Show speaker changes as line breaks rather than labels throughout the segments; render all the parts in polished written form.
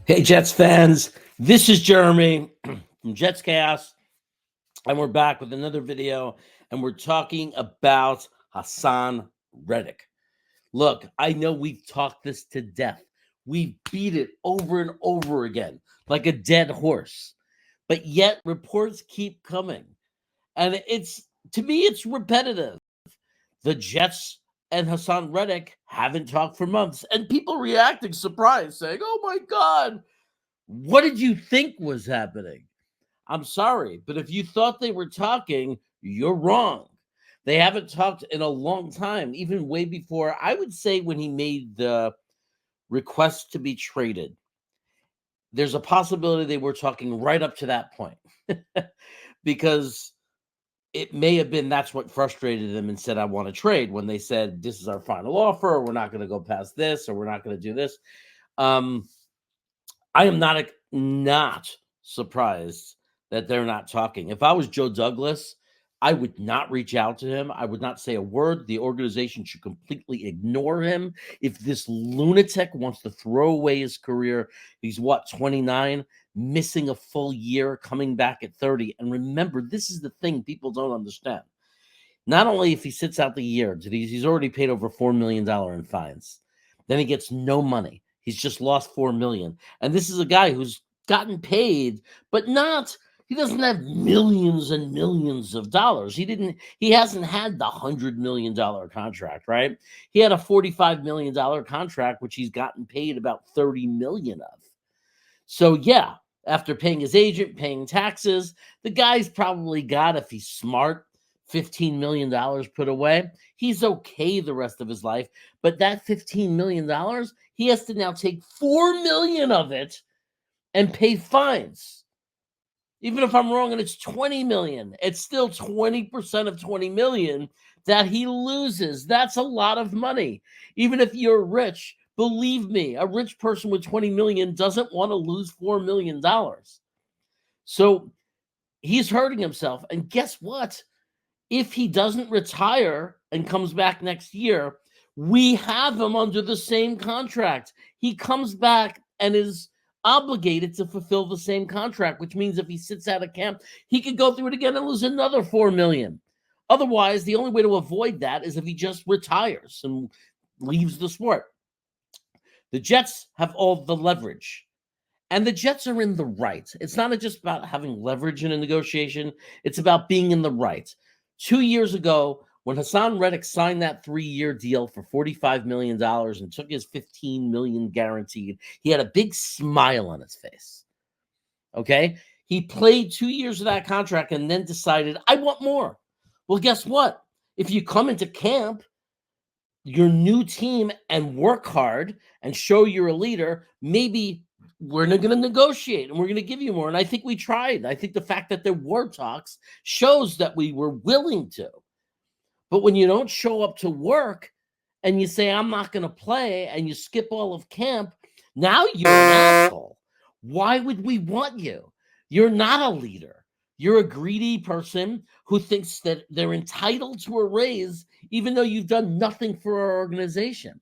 Hey, Jets fans, this is Jeremy from Jets Chaos, and we're back with another video, and we're talking about Hassan Reddick. Look, I know we've talked this to death. We've beat it over and over again, like a dead horse, but yet reports keep coming. And to me, it's repetitive. The Jets and Hassan Reddick haven't talked for months, and people reacting surprised, saying, "Oh my God, what did you think was happening?" I'm sorry, but if you thought they were talking, you're wrong. They haven't talked in a long time, even way before, I would say, when he made the request to be traded. There's a possibility they were talking right up to that point because it may have been that's what frustrated them and said, "I want to trade," when they said, "This is our final offer, or we're not going to go past this, or we're not going to do this." I am not surprised that they're not talking. If I was Joe Douglas, I would not reach out to him. I would not say a word. The organization should completely ignore him. If this lunatic wants to throw away his career, he's 29, missing a full year, coming back at 30. And remember, this is the thing people don't understand. Not only if he sits out the year, he's already paid over $4 million in fines. Then he gets no money. He's just lost $4 million. And this is a guy who's gotten paid, but he doesn't have millions and millions of dollars. He hasn't had the $100 million contract, right? He had a $45 million contract, which he's gotten paid about 30 million of. So yeah, after paying his agent, paying taxes, the guy's probably got, if he's smart, $15 million put away. He's okay the rest of his life. But that $15 million, he has to now take $4 million of it and pay fines. Even if I'm wrong and it's 20 million, it's still 20% of 20 million that he loses. That's a lot of money. Even if you're rich, believe me, a rich person with 20 million doesn't want to lose $4 million. So he's hurting himself. And guess what? If he doesn't retire and comes back next year, we have him under the same contract. He comes back and is obligated to fulfill the same contract, which means if he sits out of camp, he could go through it again and lose another $4 million. Otherwise, the only way to avoid that is if he just retires and leaves the sport. The Jets have all the leverage. And the Jets are in the right. It's not just about having leverage in a negotiation. It's about being in the right. 2 years ago, when Hassan Reddick signed that 3-year deal for $45 million and took his $15 million guaranteed, he had a big smile on his face. Okay? He played 2 years of that contract and then decided, I want more. Well, guess what? If you come into camp, your new team, and work hard and show you're a leader, maybe we're going to negotiate and we're going to give you more. And I think we tried. I think the fact that there were talks shows that we were willing to. But when you don't show up to work and you say, I'm not going to play, and you skip all of camp, now you're an asshole. Why would we want you? You're not a leader. You're a greedy person who thinks that they're entitled to a raise, even though you've done nothing for our organization.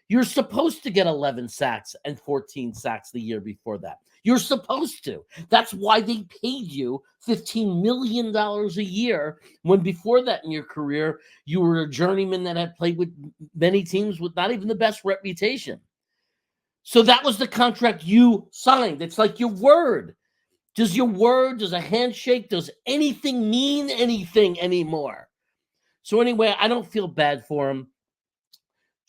You're supposed to get 11 sacks and 14 sacks the year before that. You're supposed to. That's why they paid you $15 million a year, when before that in your career, you were a journeyman that had played with many teams with not even the best reputation. So that was the contract you signed. It's like your word. Does your word, does a handshake, does anything mean anything anymore? So anyway, I don't feel bad for him.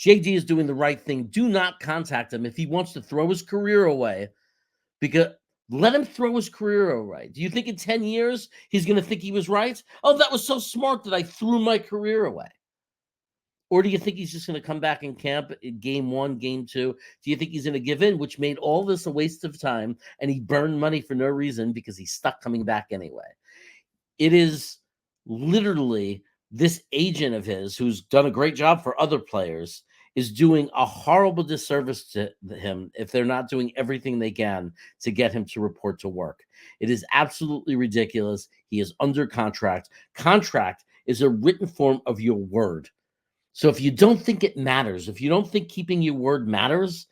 JD is doing the right thing. Do not contact him if he wants to throw his career away, because let him throw his career away. Do you think in 10 years he's going to think he was right? Oh, that was so smart that I threw my career away. Or do you think he's just going to come back in camp in game 1, game 2? Do you think he's going to give in, which made all this a waste of time, and he burned money for no reason because he's stuck coming back anyway? It is literally this agent of his, who's done a great job for other players, is doing a horrible disservice to him if they're not doing everything they can to get him to report to work. It is absolutely ridiculous. He is under contract. Contract is a written form of your word. So if you don't think it matters, if you don't think keeping your word matters,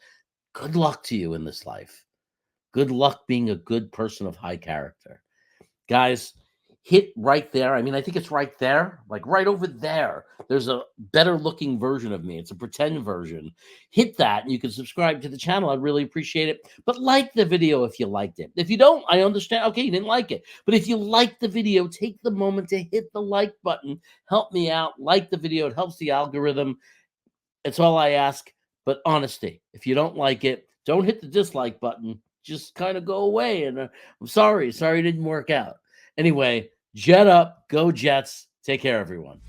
good luck to you in this life. Good luck being a good person of high character. Guys, hit right there. I mean, I think it's right there, like right over there. There's a better looking version of me. It's a pretend version. Hit that and you can subscribe to the channel. I'd really appreciate it. But like the video if you liked it. If you don't, I understand. Okay, you didn't like it. But if you like the video, take the moment to hit the like button. Help me out. Like the video. It helps the algorithm. It's all I ask. But honesty, if you don't like it, don't hit the dislike button. Just kind of go away. And I'm sorry. Sorry it didn't work out. Anyway, jet up. Go Jets. Take care, everyone.